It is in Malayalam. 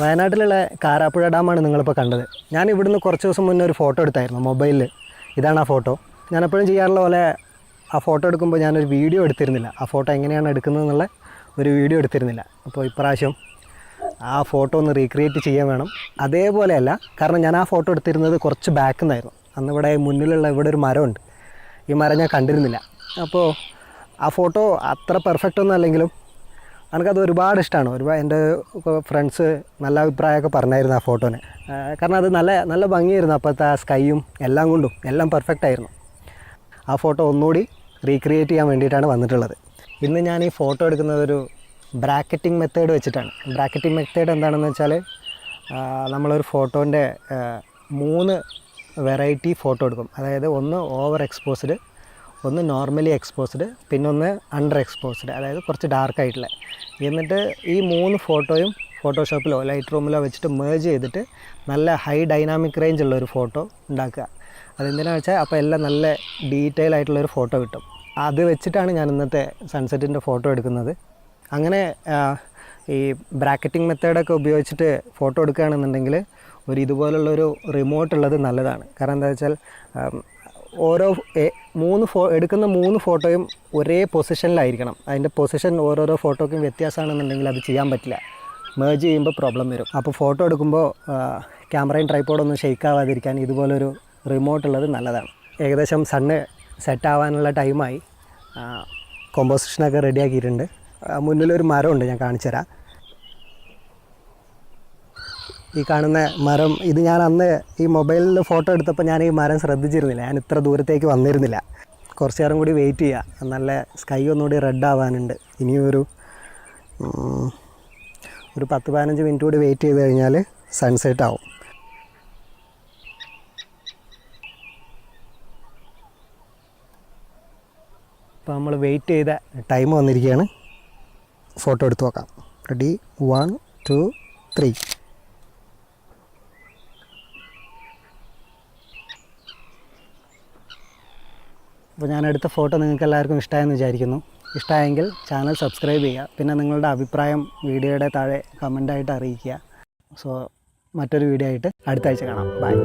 വയനാട്ടിലുള്ള കാരാപ്പുഴ ഡാമാണ് നിങ്ങളിപ്പോൾ കണ്ടത്. ഞാൻ ഇവിടുന്ന് കുറച്ച് ദിവസം മുന്നേ ഒരു ഫോട്ടോ എടുത്തായിരുന്നു മൊബൈലിൽ. ഇതാണ് ആ ഫോട്ടോ. ഞാൻ എപ്പോഴും ചെയ്യാറുള്ള പോലെ ആ ഫോട്ടോ എടുക്കുമ്പോൾ ഞാനൊരു വീഡിയോ എടുത്തിരുന്നില്ല. ആ ഫോട്ടോ എങ്ങനെയാണ് എടുക്കുന്നതെന്നുള്ള ഒരു വീഡിയോ എടുത്തിരുന്നില്ല. അപ്പോൾ ഇപ്രാവശ്യം ആ ഫോട്ടോ ഒന്ന് റീക്രിയേറ്റ് ചെയ്യാൻ വേണം. അതേപോലെയല്ല, കാരണം ഞാൻ ആ ഫോട്ടോ എടുത്തിരുന്നത് കുറച്ച് ബാക്കിൽ നിന്നായിരുന്നു. അന്ന് ഇവിടെ മുന്നിലുള്ള ഇവിടെ ഒരു മരമുണ്ട്. ഈ മരം ഞാൻ കണ്ടിരുന്നില്ല. അപ്പോൾ ആ ഫോട്ടോ അത്ര പെർഫെക്റ്റ് ഒന്നും അല്ലെങ്കിലും എനിക്കത് ഒരുപാട് ഇഷ്ടമാണ്. എൻ്റെ ഫ്രണ്ട്സ് നല്ല അഭിപ്രായമൊക്കെ പറഞ്ഞായിരുന്നു ആ ഫോട്ടോനെ. കാരണം അത് നല്ല ഭംഗിയായിരുന്നു. അപ്പോഴത്തെ ആ സ്കൈയും എല്ലാം കൊണ്ടും എല്ലാം പെർഫെക്റ്റ് ആയിരുന്നു. ആ ഫോട്ടോ ഒന്നുകൂടി റീക്രിയേറ്റ് ചെയ്യാൻ വേണ്ടിയിട്ടാണ് വന്നിട്ടുള്ളത്. ഇന്ന് ഞാൻ ഈ ഫോട്ടോ എടുക്കുന്നത് ഒരു ബ്രാക്കറ്റിംഗ് മെത്തേഡ് വെച്ചിട്ടാണ്. ബ്രാക്കറ്റിംഗ് മെത്തേഡ് എന്താണെന്ന് വെച്ചാൽ നമ്മളൊരു ഫോട്ടോൻ്റെ 3 വെറൈറ്റി ഫോട്ടോ എടുക്കും. അതായത് ഒന്ന് ഓവർ എക്സ്പോസ്ഡ്, ഒന്ന് നോർമലി എക്സ്പോസ്ഡ്, പിന്നെ ഒന്ന് അണ്ടർ എക്സ്പോസ്ഡ്, അതായത് കുറച്ച് ഡാർക്കായിട്ടുള്ള. എന്നിട്ട് ഈ 3 ഫോട്ടോയും ഫോട്ടോഷോപ്പിലോ ലൈറ്റ് റൂമിലോ വെച്ചിട്ട് മേജ് ചെയ്തിട്ട് നല്ല ഹൈ ഡൈനാമിക് റേഞ്ച് ഉള്ളൊരു ഫോട്ടോ ഉണ്ടാക്കുക. അതെന്തിനാണെന്ന് വെച്ചാൽ അപ്പോൾ എല്ലാം നല്ല ഡീറ്റെയിൽ ആയിട്ടുള്ളൊരു ഫോട്ടോ കിട്ടും. അത് വെച്ചിട്ടാണ് ഞാൻ ഇന്നത്തെ സൺസെറ്റിൻ്റെ ഫോട്ടോ എടുക്കുന്നത്. അങ്ങനെ ഈ ബ്രാക്കറ്റിംഗ് മെത്തേഡൊക്കെ ഉപയോഗിച്ചിട്ട് ഫോട്ടോ എടുക്കുകയാണെന്നുണ്ടെങ്കിൽ ഇതുപോലുള്ളൊരു റിമോട്ട് ഉള്ളത് നല്ലതാണ്. കാരണം എന്താ വെച്ചാൽ എടുക്കുന്ന 3 ഫോട്ടോയും ഒരേ പൊസിഷനിലായിരിക്കണം. അതിൻ്റെ പൊസിഷൻ ഓരോരോ ഫോട്ടോയ്ക്കും വ്യത്യാസമാണെന്നുണ്ടെങ്കിൽ അത് ചെയ്യാൻ പറ്റില്ല. മേജ് ചെയ്യുമ്പോൾ പ്രോബ്ലം വരും. അപ്പോൾ ഫോട്ടോ എടുക്കുമ്പോൾ ക്യാമറയും ട്രൈപ്പോഡൊന്നും ഷെയ്ക്ക് ആവാതിരിക്കാൻ ഇതുപോലൊരു റിമോട്ട് ഉള്ളത് നല്ലതാണ്. ഏകദേശം സണ്ണ് സെറ്റ് ആവാനുള്ള ടൈമായി. കോമ്പോസിഷനൊക്കെ റെഡിയാക്കിയിട്ടുണ്ട്. മുന്നിലൊരു മരമുണ്ട്, ഞാൻ കാണിച്ചു തരാം. ഈ കാണുന്ന മരം, ഇത് ഞാൻ അന്ന് ഈ മൊബൈലിൽ ഫോട്ടോ എടുത്തപ്പോൾ ഞാൻ ഈ മരം ശ്രദ്ധിച്ചിരുന്നില്ല. ഞാൻ ഇത്ര ദൂരത്തേക്ക് വന്നിരുന്നില്ല. കുറച്ച് നേരം കൂടി വെയിറ്റ് ചെയ്യുക. നല്ല സ്കൈ ഒന്നുകൂടി റെഡ് ആവാനുണ്ട്. ഇനിയും ഒരു 10-15 മിനിറ്റ് കൂടി വെയിറ്റ് ചെയ്ത് കഴിഞ്ഞാൽ സൺസെറ്റ് ആവും. അപ്പോൾ നമ്മൾ വെയിറ്റ് ചെയ്ത ടൈം വന്നിരിക്കുകയാണ്. ഫോട്ടോ എടുത്ത് നോക്കാം. റെഡി, 1 2 3. അപ്പോൾ ഞാൻ എടുത്ത ഫോട്ടോ നിങ്ങൾക്ക് എല്ലാവർക്കും ഇഷ്ടമായെന്ന് വിചാരിക്കുന്നു. ഇഷ്ടമായെങ്കിൽ ചാനൽ സബ്സ്ക്രൈബ് ചെയ്യുക. പിന്നെ നിങ്ങളുടെ അഭിപ്രായം വീഡിയോയുടെ താഴെ കമൻ്റായിട്ട് അറിയിക്കുക. സോ മറ്റൊരു വീഡിയോ ആയിട്ട് അടുത്ത ആഴ്ച കാണാം. ബൈ.